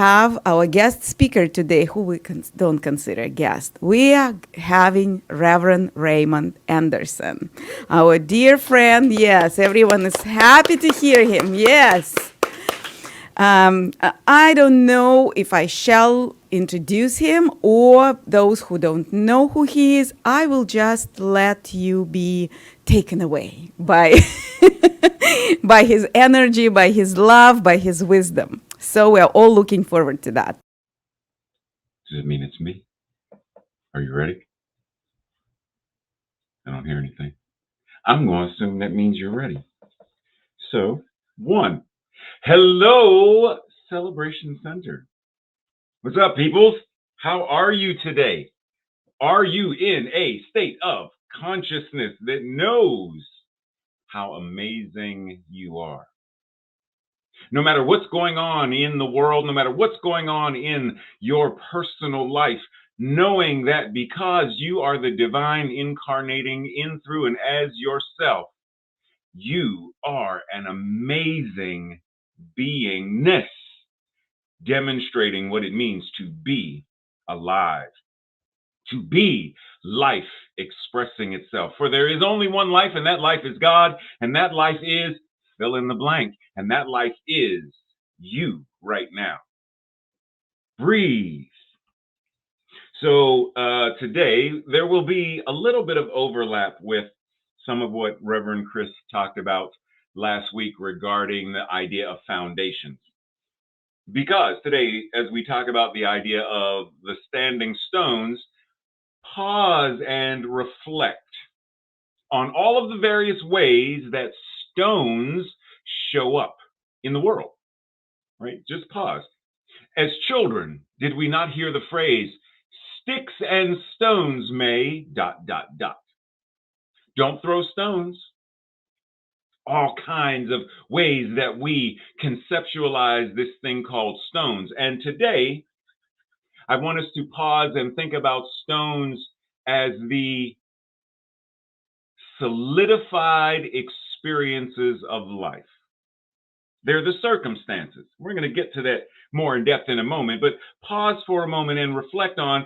have our guest speaker today, who we don't consider a guest. We are having Reverend Raymond Anderson, our dear friend. Yes, everyone is happy to hear him. Yes. I don't know if I shall introduce him or those who don't know who he is. I will just let you be taken away by, by his energy, by his love, by his wisdom. So we're all looking forward to that. Does it mean it's me? Are you ready? I don't hear anything. I'm going to assume that means you're ready. So, one. Hello, Celebration Center. What's up, peoples? How are you today? Are you in a state of consciousness that knows how amazing you are? No matter what's going on in the world, no matter what's going on in your personal life, knowing that because you are the divine incarnating in, through, and as yourself, you are an amazing beingness, demonstrating what it means to be alive, to be life expressing itself. For there is only one life, and that life is God, and that life is fill in the blank, and that life is you right now. Breathe. So today there will be a little bit of overlap with some of what Reverend Chris talked about last week regarding the idea of foundations. Because today, as we talk about the idea of the standing stones, pause and reflect on all of the various ways that stones show up in the world, right? Just pause. As children, did we not hear the phrase, sticks and stones may, dot, dot, dot. Don't throw stones. All kinds of ways that we conceptualize this thing called stones. And today, I want us to pause and think about stones as the solidified experiences of life. They're the circumstances. We're going to get to that more in depth in a moment, but pause for a moment and reflect on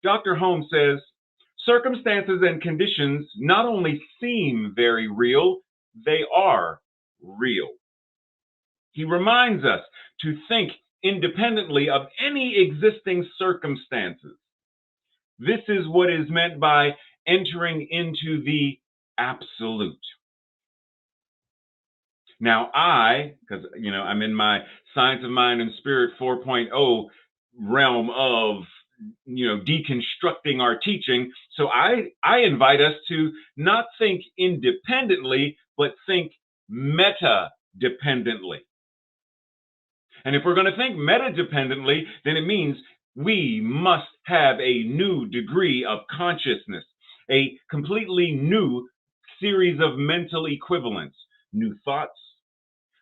Dr. Holmes says, circumstances and conditions not only seem very real, they are real. He reminds us to think independently of any existing circumstances. This is what is meant by entering into the absolute. Now, because I'm in my Science of Mind and Spirit 4.0 realm of deconstructing our teaching. So I invite us to not think independently, but think meta dependently. And if we're going to think meta dependently, then it means we must have a new degree of consciousness, a completely new series of mental equivalents, new thoughts,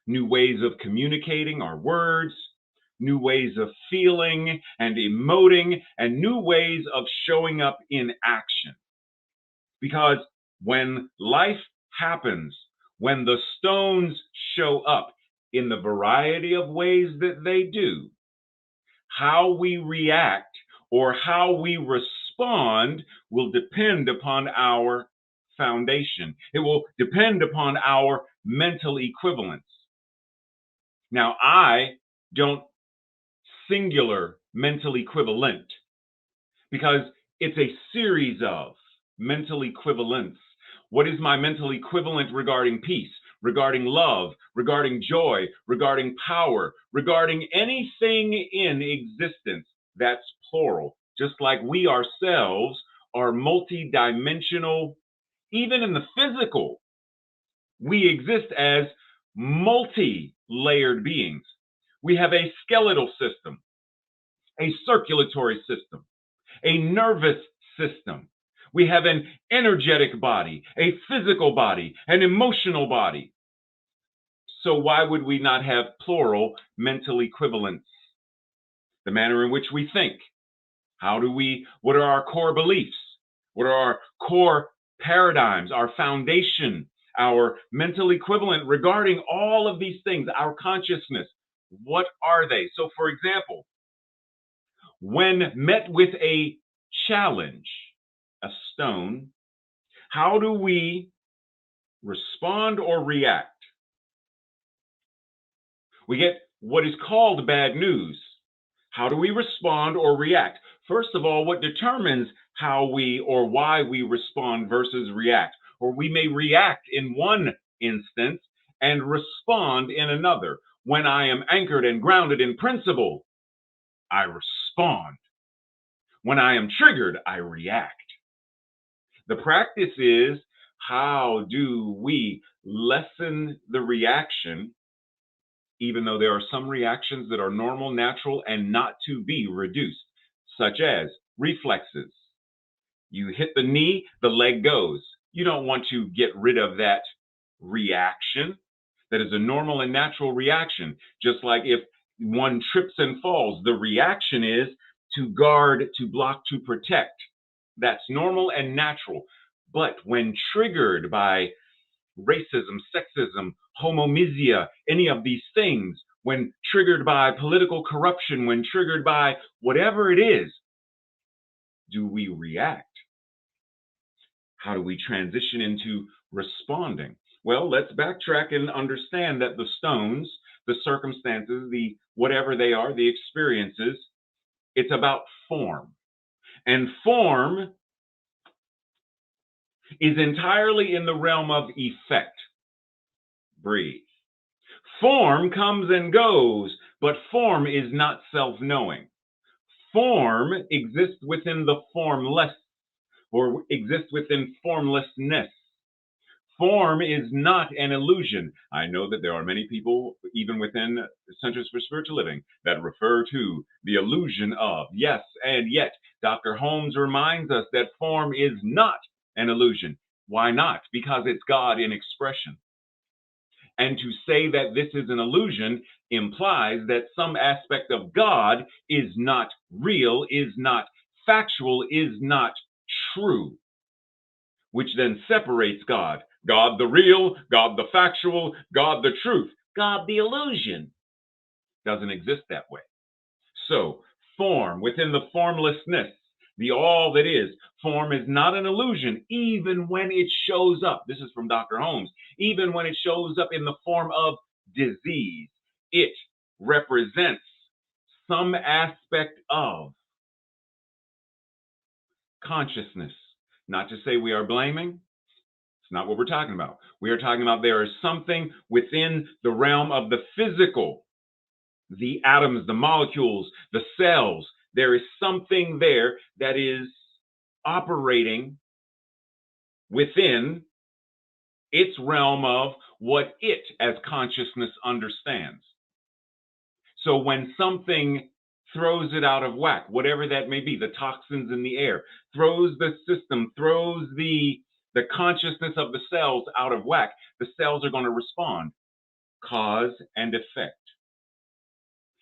new ways of communicating our words, new ways of feeling and emoting, and new ways of showing up in action. Because when life happens, when the stones show up in the variety of ways that they do, how we react or how we respond will depend upon our foundation. It will depend upon our mental equivalence. Now, I don't singular mental equivalent because it's a series of mental equivalents. What is my mental equivalent regarding peace, regarding love, regarding joy, regarding power, regarding anything in existence? That's plural. Just like we ourselves are multidimensional, even in the physical, we exist as multi-layered beings. We have a skeletal system, a circulatory system, a nervous system. We have an energetic body, a physical body, an emotional body. So why would we not have plural mental equivalents? The manner in which we think. What are our core beliefs? What are our core paradigms, our foundation, our mental equivalent regarding all of these things, our consciousness? What are they? So, for example, When met with a challenge, a stone, how do we respond or react? We get what is called bad news. How do we respond or react? First of all, what determines how we or why we respond versus react? Or we may react in one instance and respond in another. When I am anchored and grounded in principle, I respond. When I am triggered, I react. The practice is, how do we lessen the reaction, even though there are some reactions that are normal, natural, and not to be reduced, such as reflexes. You hit the knee, the leg goes. You don't want to get rid of that reaction. That is a normal and natural reaction. Just like if one trips and falls, the reaction is to guard, to block, to protect. That's normal and natural. But when triggered by racism, sexism, homomisia, any of these things, when triggered by political corruption, when triggered by whatever it is, do we react? How do we transition into responding? Well, let's backtrack and understand that the stones, the circumstances, the whatever they are, the experiences, it's about form. And form is entirely in the realm of effect. Breathe. Form comes and goes, but form is not self-knowing. Form exists within the formless, or exists within formlessness. Form is not an illusion. I know that there are many people, even within Centers for Spiritual Living, that refer to the illusion of. Yes, and yet, Dr. Holmes reminds us that form is not an illusion. Why not? Because it's God in expression. And to say that this is an illusion implies that some aspect of God is not real, is not factual, is not true, which then separates God. God the real, God the factual, God the truth. God the illusion doesn't exist that way. So, form, within the formlessness, the all that is, form is not an illusion, even when it shows up. This is from Dr. Holmes. Even when it shows up in the form of disease, it represents some aspect of consciousness. Not to say we are blaming. It's not what we're talking about. We are talking about there is something within the realm of the physical, the atoms, the molecules, the cells. There is something there that is operating within its realm of what it as consciousness understands. So when something throws it out of whack, whatever that may be, the toxins in the air, throws the system, throws the consciousness of the cells out of whack, the cells are going to respond. Cause and effect.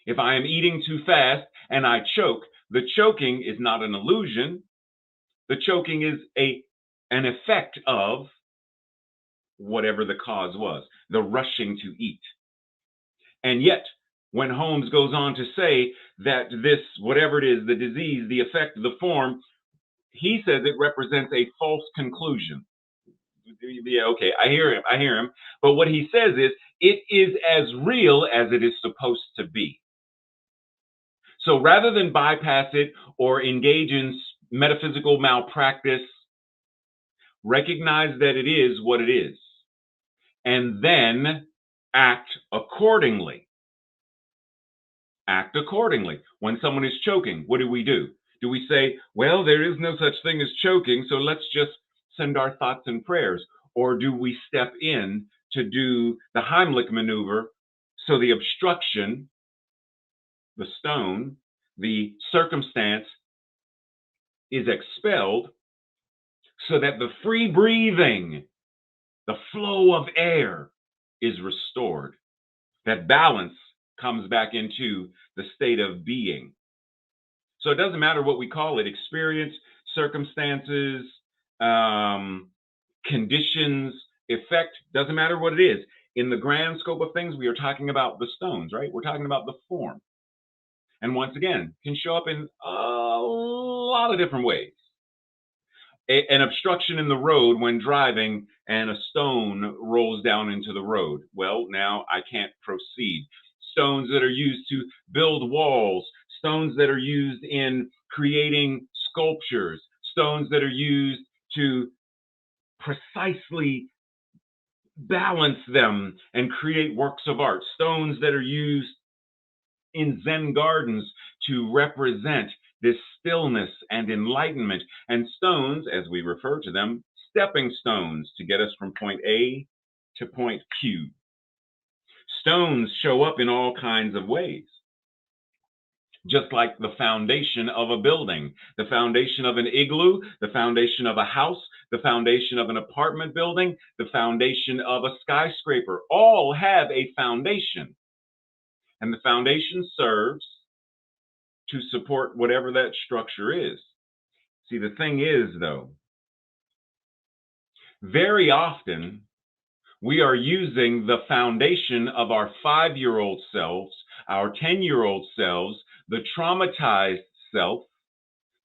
If I am eating too fast and I choke, the choking is not an illusion. The choking is an effect of whatever the cause was, the rushing to eat. And yet, when Holmes goes on to say that this, whatever it is, the disease, the effect, the form, he says it represents a false conclusion. Yeah, okay, I hear him. But what he says is, it is as real as it is supposed to be. So rather than bypass it or engage in metaphysical malpractice, recognize that it is what it is, and then act accordingly. Act accordingly. When someone is choking, what do? Do we say, well, there is no such thing as choking, so let's just send our thoughts and prayers? Or do we step in to do the Heimlich maneuver so the obstruction, the stone, the circumstance is expelled so that the free breathing, the flow of air is restored? That balance comes back into the state of being. So it doesn't matter what we call it, experience, circumstances, conditions, effect, doesn't matter what it is. In the grand scope of things, we are talking about the stones, right? We're talking about the form. And once again, can show up in a lot of different ways. An obstruction in the road when driving and a stone rolls down into the road. Well, now I can't proceed. Stones that are used to build walls, stones that are used in creating sculptures, stones that are used to precisely balance them and create works of art, stones that are used in Zen gardens to represent this stillness and enlightenment, and stones, as we refer to them, stepping stones to get us from point A to point Q. Stones show up in all kinds of ways, just like the foundation of a building, the foundation of an igloo, the foundation of a house, the foundation of an apartment building, the foundation of a skyscraper, all have a foundation. And the foundation serves to support whatever that structure is. See, the thing is, though, very often we are using the foundation of our 5-year-old selves, our 10-year-old selves, the traumatized self,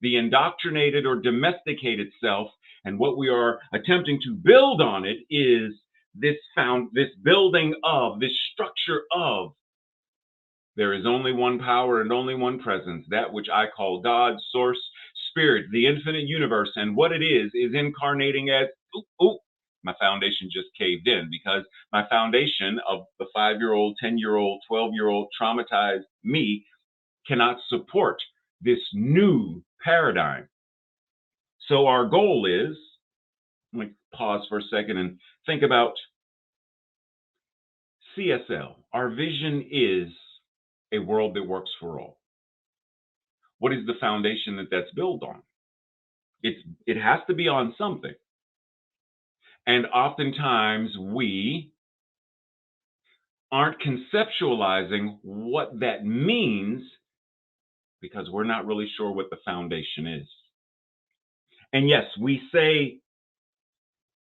the indoctrinated or domesticated self, and what we are attempting to build on it is this building of, this structure of, there is only one power and only one presence, that which I call God, Source, Spirit, the infinite universe. And what it is incarnating as, my foundation just caved in, because my foundation of the 5-year-old, 10-year-old, 12-year-old traumatized me cannot support this new paradigm. So our goal is, let me pause for a second and think about CSL. Our vision is a world that works for all. What is the foundation that's built on? It has to be on something. And oftentimes we aren't conceptualizing what that means because we're not really sure what the foundation is. And yes, we say,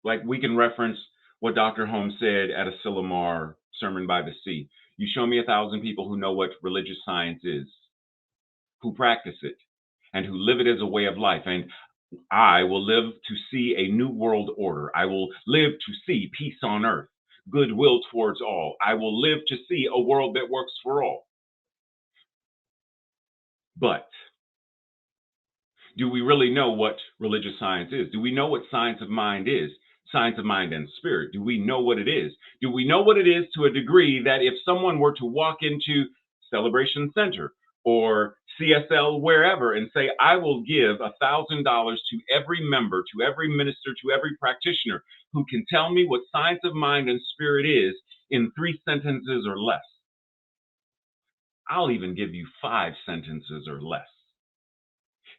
like we can reference what Dr. Holmes said at a Silomar sermon by the sea. You show me 1,000 people who know what religious science is, who practice it, and who live it as a way of life. And I will live to see a new world order. I will live to see peace on earth, goodwill towards all. I will live to see a world that works for all. But do we really know what religious science is? Do we know what science of mind is? Science of mind and spirit. Do we know what it is? Do we know what it is to a degree that if someone were to walk into Celebration Center or CSL wherever and say, I will give $1,000 to every member, to every minister, to every practitioner who can tell me what science of mind and spirit is in 3 sentences or less. I'll even give you 5 sentences or less.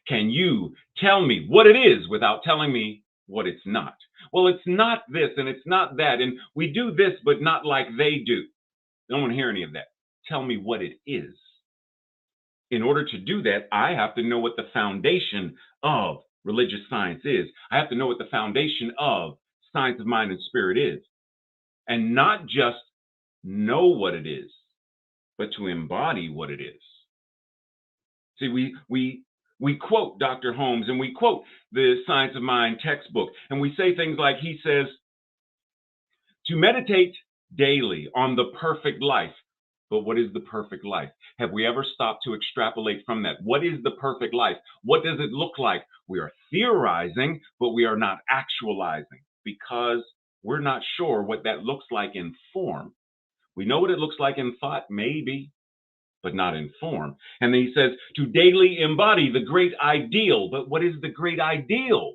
Can you tell me what it is without telling me what it's not? Well, it's not this and it's not that. And we do this, but not like they do. I don't want to hear any of that. Tell me what it is. In order to do that, I have to know what the foundation of religious science is. I have to know what the foundation of science of mind and spirit is. And not just know what it is, but to embody what it is. See, we quote Dr. Holmes and we quote the Science of Mind textbook, and we say things like, he says, to meditate daily on the perfect life. But what is the perfect life? Have we ever stopped to extrapolate from that? What is the perfect life? What does it look like? We are theorizing, but we are not actualizing because we're not sure what that looks like in form. We know what it looks like in thought, maybe, but not in form. And then he says, to daily embody the great ideal. But what is the great ideal?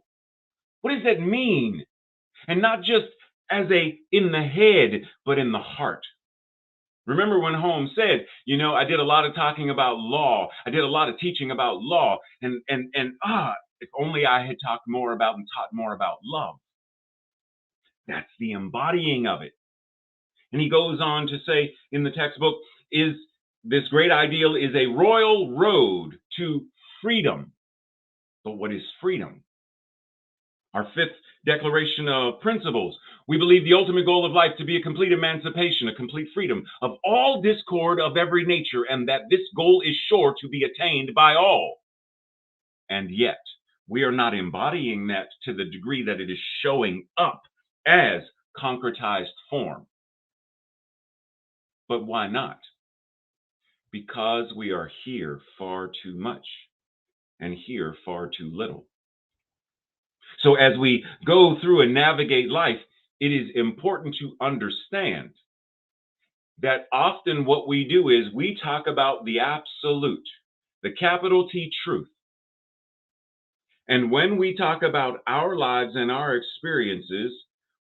What does that mean? And not just as in the head, but in the heart. Remember when Holmes said, I did a lot of talking about law. I did a lot of teaching about law. And if only I had talked more about and taught more about love. That's the embodying of it. And he goes on to say in the textbook, this great ideal is a royal road to freedom. But what is freedom? Our fifth declaration of principles. We believe the ultimate goal of life to be a complete emancipation, a complete freedom of all discord of every nature, and that this goal is sure to be attained by all. And yet, we are not embodying that to the degree that it is showing up as concretized form. But why not? Because we are here far too much and here far too little. So as we go through and navigate life, it is important to understand that often what we do is we talk about the absolute, the capital T truth. And when we talk about our lives and our experiences,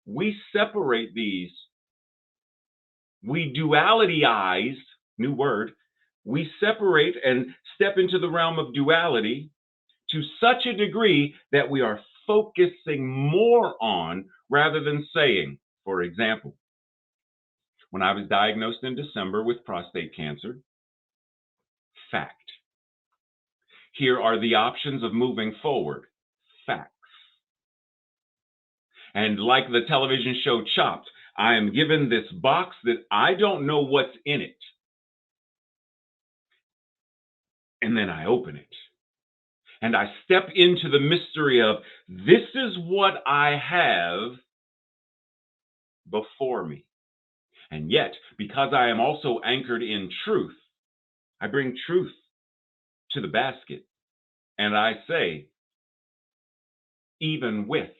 we separate these. We dualityize, new word, we separate and step into the realm of duality to such a degree that we are focusing more on rather than saying. For example, when I was diagnosed in December with prostate cancer, fact. Here are the options of moving forward, facts. And like the television show Chopped, I am given this box that I don't know what's in it. And then I open it. And I step into the mystery of this is what I have before me. And yet, because I am also anchored in truth, I bring truth to the basket. And I say, even with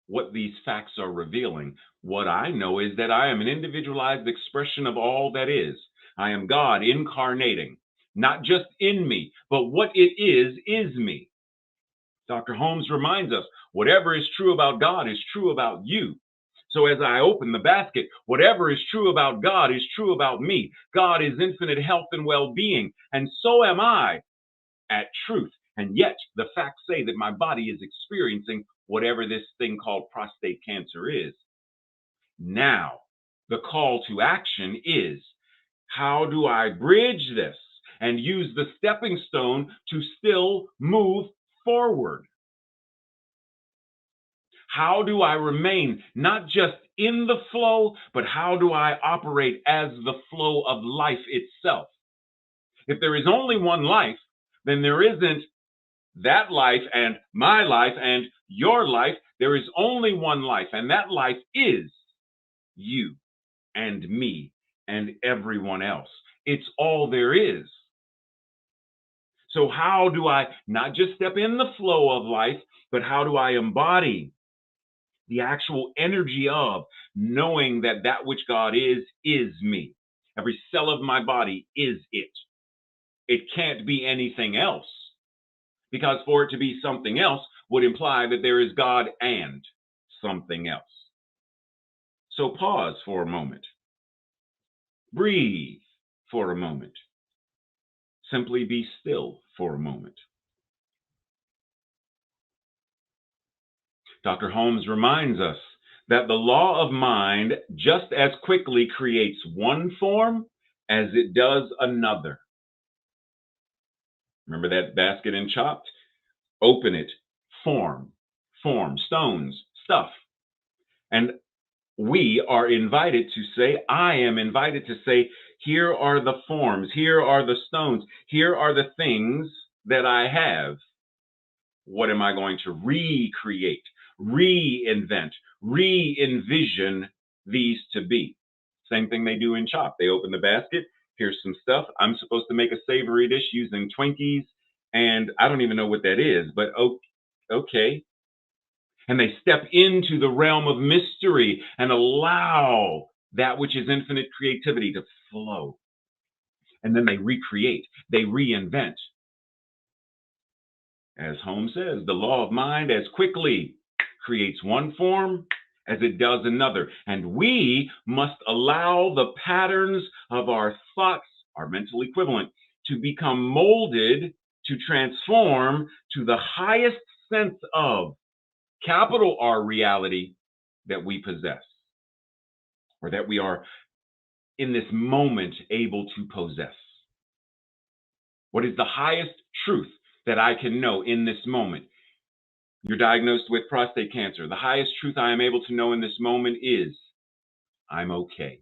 what these facts are revealing, what I know is that I am an individualized expression of all that is. I am God incarnating, not just in me, but what it is me. Dr. Holmes reminds us, whatever is true about God is true about you. So as I open the basket, whatever is true about God is true about me. God is infinite health and well-being, and so am I at truth. And yet the facts say that my body is experiencing whatever this thing called prostate cancer is. Now, the call to action is, how do I bridge this and use the stepping stone to still move forward? How do I remain not just in the flow, but how do I operate as the flow of life itself? If there is only one life, then there isn't that life and my life and your life. There is only one life, and that life is you and me and everyone else. It's all there is. So how do I not just step in the flow of life, but how do I embody the actual energy of knowing that that which God is me? Every cell of my body is it. It can't be anything else, because for it to be something else would imply that there is God and something else. So pause for a moment. Breathe for a moment. Simply be still for a moment. Dr. Holmes reminds us that the law of mind just as quickly creates one form as it does another. Remember that basket in Chopped? Open it, form, stones, stuff. And we are invited to say, I am invited to say, here are the forms, here are the stones, here are the things that I have. What am I going to recreate, reinvent, re-envision these to be? Same thing they do in Chop. They open the basket. Here's some stuff. I'm supposed to make a savory dish using Twinkies, and I don't even know what that is, but okay. And they step into the realm of mystery and allow that which is infinite creativity to flow. And then they recreate, they reinvent. As Holmes says, the law of mind as quickly creates one form as it does another. And we must allow the patterns of our thoughts, our mental equivalent, to become molded, to transform to the highest sense of capital R reality that we possess, or that we are in this moment able to possess. What is the highest truth that I can know in this moment? You're diagnosed with prostate cancer. The highest truth I am able to know in this moment is I'm okay.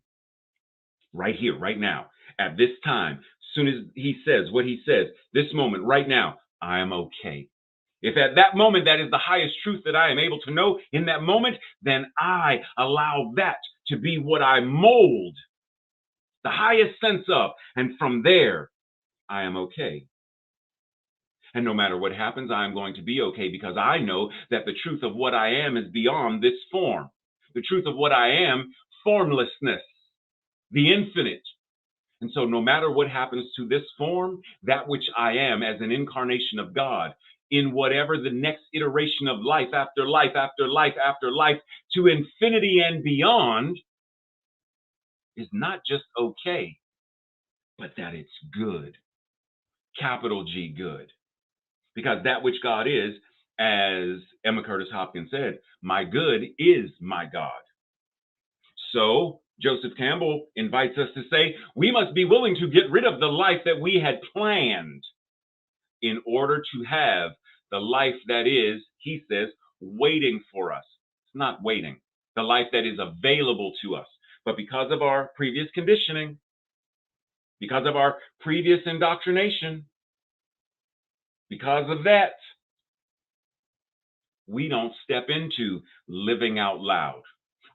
Right here, right now, at this time, as soon as he says what he says, this moment, right now, I am okay. If at that moment that is the highest truth that I am able to know in that moment, then I allow that to be what I mold the highest sense of. And from there, I am okay. And no matter what happens, I am going to be okay because I know that the truth of what I am is beyond this form. The truth of what I am, formlessness, the infinite. And so, no matter what happens to this form, that which I am as an incarnation of God, in whatever the next iteration of life after life after life after life to infinity and beyond, is not just okay, but that it's good. Capital G, good. Because that which God is, as Emma Curtis Hopkins said, my good is my God. So Joseph Campbell invites us to say, we must be willing to get rid of the life that we had planned in order to have the life that is, he says, waiting for us. It's not waiting, the life that is available to us. But because of our previous conditioning, because of our previous indoctrination, because of that, we don't step into living out loud.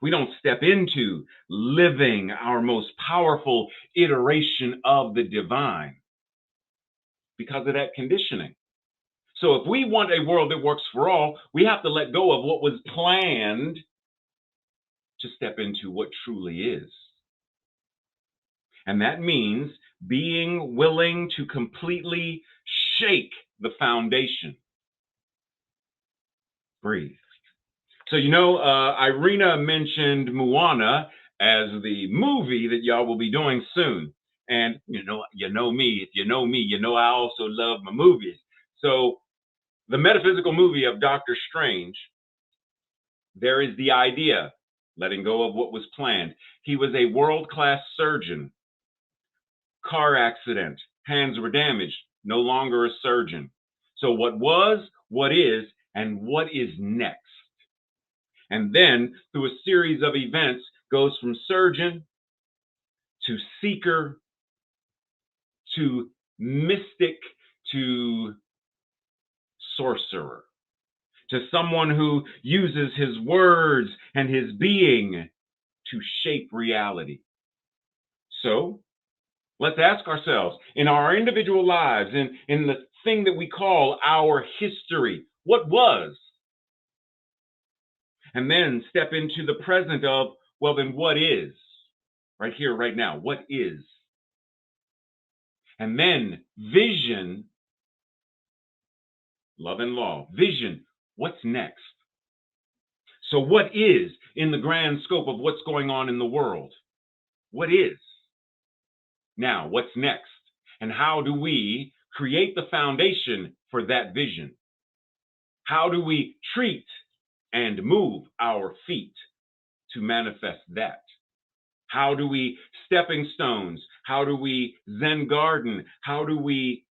We don't step into living our most powerful iteration of the divine because of that conditioning. So if we want a world that works for all, we have to let go of what was planned to step into what truly is. And that means being willing to completely shake the foundation. Breathe. So, Irina mentioned Moana as the movie that y'all will be doing soon. And you know me. If you know me, you know I also love my movies. So, the metaphysical movie of Doctor Strange, there is the idea, letting go of what was planned. He was a world-class surgeon. Car accident, hands were damaged, no longer a surgeon. So, what was, what is, and what is next? And then, through a series of events, goes from surgeon to seeker to mystic to sorcerer, to someone who uses his words and his being to shape reality. So, let's ask ourselves, in our individual lives, in the thing that we call our history, what was? And then step into the present of, well, then what is? Right here, right now, what is? And then vision, love and law, vision, what's next? So, what is in the grand scope of what's going on in the world? What is? Now, what's next? And how do we create the foundation for that vision? How do we treat and move our feet to manifest that? How do we stepping stones? How do we Zen garden? How do we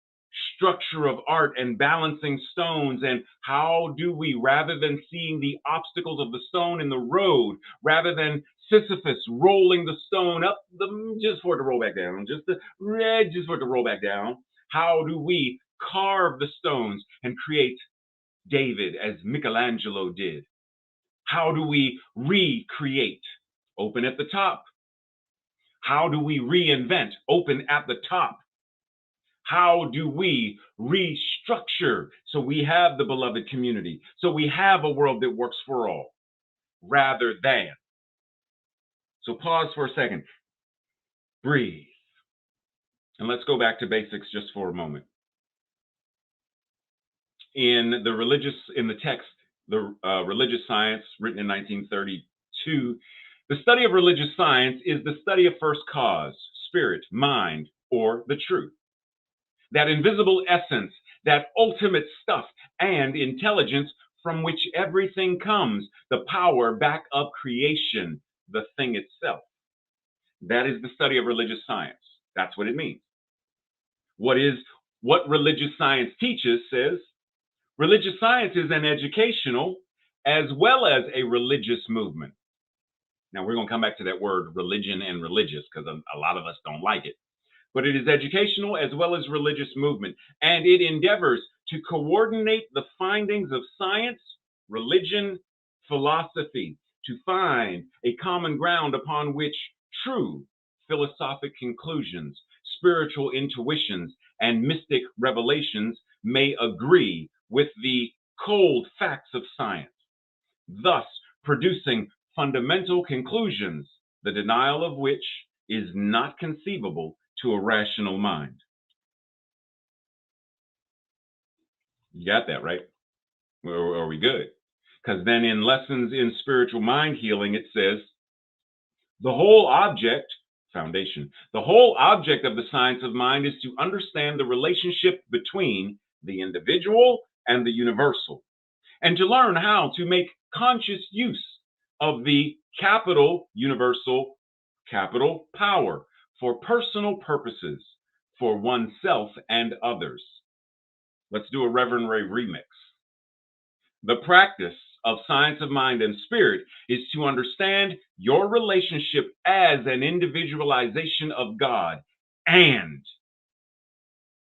structure of art and balancing stones? And how do we, rather than seeing the obstacles of the stone in the road, rather than Sisyphus rolling the stone up just for it to roll back down, just for it to roll back down, how do we carve the stones and create David as Michelangelo did? How do we recreate? Open at the top. How do we reinvent? Open at the top. How do we restructure so we have the beloved community, so we have a world that works for all, rather than? So pause for a second, breathe, and let's go back to basics just for a moment. In the text, the religious science written in 1932, the study of religious science is the study of first cause, spirit, mind, or the truth. That invisible essence, that ultimate stuff and intelligence from which everything comes, the power back of creation, the thing itself. That is the study of religious science. That's what it means. What religious science teaches says Religious science is an educational as well as a religious movement. Now, we're going to come back to that word religion and religious because a lot of us don't like it. But it is educational as well as religious movement, and it endeavors to coordinate the findings of science, religion, philosophy, to find a common ground upon which true philosophic conclusions, spiritual intuitions, and mystic revelations may agree with the cold facts of science, thus producing fundamental conclusions, the denial of which is not conceivable to a rational mind. You got that, right? Or are we good? Because then in Lessons in Spiritual Mind Healing, it says, the whole object, foundation, the whole object of the science of mind is to understand the relationship between the individual and the universal, and to learn how to make conscious use of the capital universal, capital power for personal purposes, for oneself and others. Let's do a Reverend Ray remix. The practice of science of mind and spirit is to understand your relationship as an individualization of God, and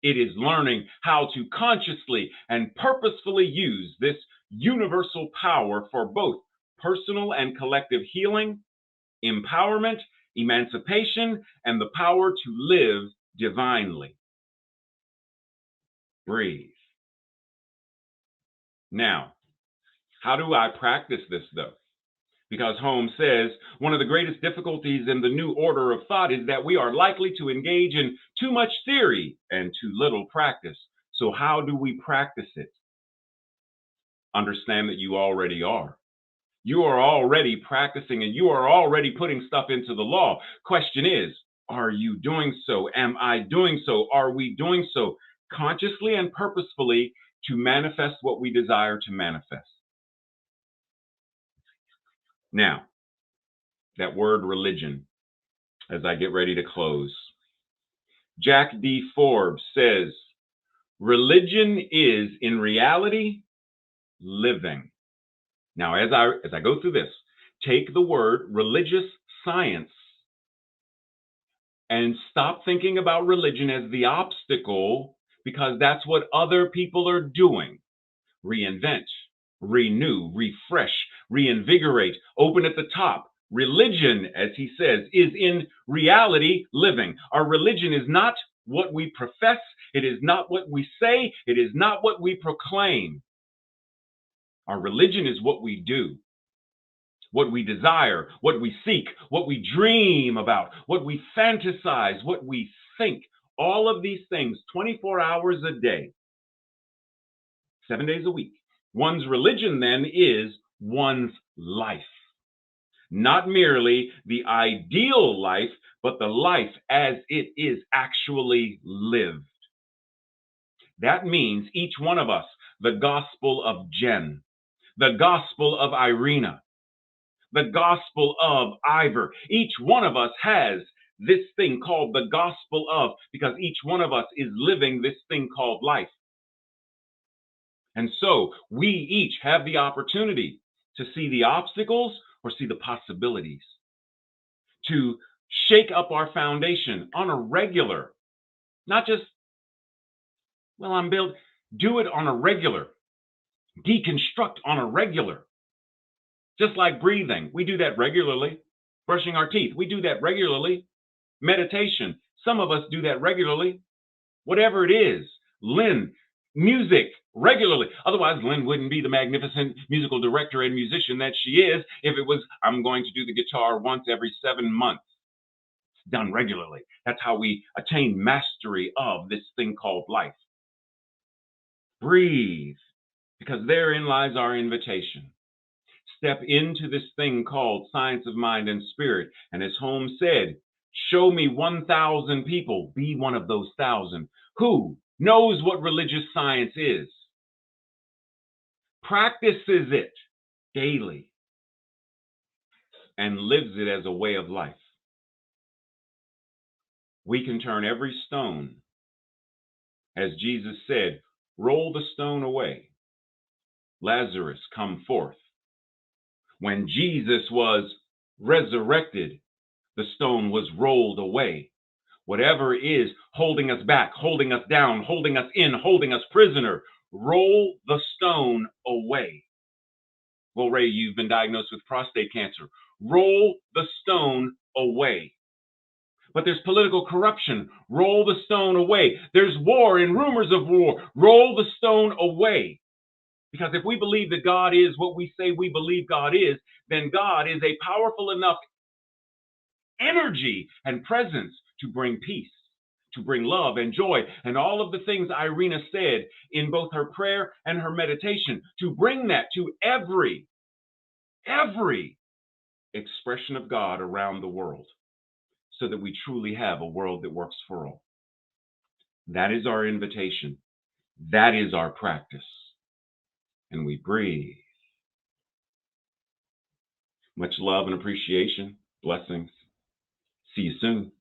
it is learning how to consciously and purposefully use this universal power for both personal and collective healing, empowerment, emancipation, and the power to live divinely. Breathe. Now, how do I practice this though? Because Holmes says one of the greatest difficulties in the new order of thought is that we are likely to engage in too much theory and too little practice. So how do we practice it? Understand that you already are. You are already practicing and you are already putting stuff into the law. Question is, are you doing so? Am I doing so? Are we doing so consciously and purposefully to manifest what we desire to manifest? Now, that word religion, as I get ready to close. Jack D. Forbes says, religion is in reality living. Now, as I go through this, take the word religious science and stop thinking about religion as the obstacle, because that's what other people are doing. Reinvent, renew, refresh, reinvigorate, open at the top. Religion, as he says, is in reality living. Our religion is not what we profess. It is not what we say. It is not what we proclaim. Our religion is what we do, what we desire, what we seek, what we dream about, what we fantasize, what we think. All of these things, 24 hours a day, 7 days a week. One's religion then is one's life. Not merely the ideal life, but the life as it is actually lived. That means each one of us, the gospel of Jen, the gospel of Irina, the gospel of Ivor, each one of us has this thing called the gospel of, because each one of us is living this thing called life. And so we each have the opportunity to see the obstacles or see the possibilities, to shake up our foundation on a regular, not just, well, I'm built, do it on a regular, deconstruct on a regular. Just like breathing, we do that regularly. Brushing our teeth, we do that regularly. Meditation, some of us do that regularly. Whatever it is, Lynn, music, regularly. Otherwise, Lynn wouldn't be the magnificent musical director and musician that she is if it was, I'm going to do the guitar once every 7 months. It's done regularly. That's how we attain mastery of this thing called life. Breathe, because therein lies our invitation. Step into this thing called science of mind and spirit. And as Holmes said, show me 1,000 people, be one of those 1,000, who knows what religious science is, practices it daily, and lives it as a way of life. We can turn every stone, as Jesus said, roll the stone away. Lazarus, come forth. When Jesus was resurrected, the stone was rolled away. Whatever is holding us back, holding us down, holding us in, holding us prisoner, roll the stone away. Well, Ray, you've been diagnosed with prostate cancer. Roll the stone away. But there's political corruption. Roll the stone away. There's war and rumors of war. Roll the stone away. Because if we believe that God is what we say we believe God is, then God is a powerful enough energy and presence to bring peace, to bring love and joy, and all of the things Irina said in both her prayer and her meditation, to bring that to every expression of God around the world, so that we truly have a world that works for all. That is our invitation. That is our practice. And we breathe. Much love and appreciation. Blessings. See you soon.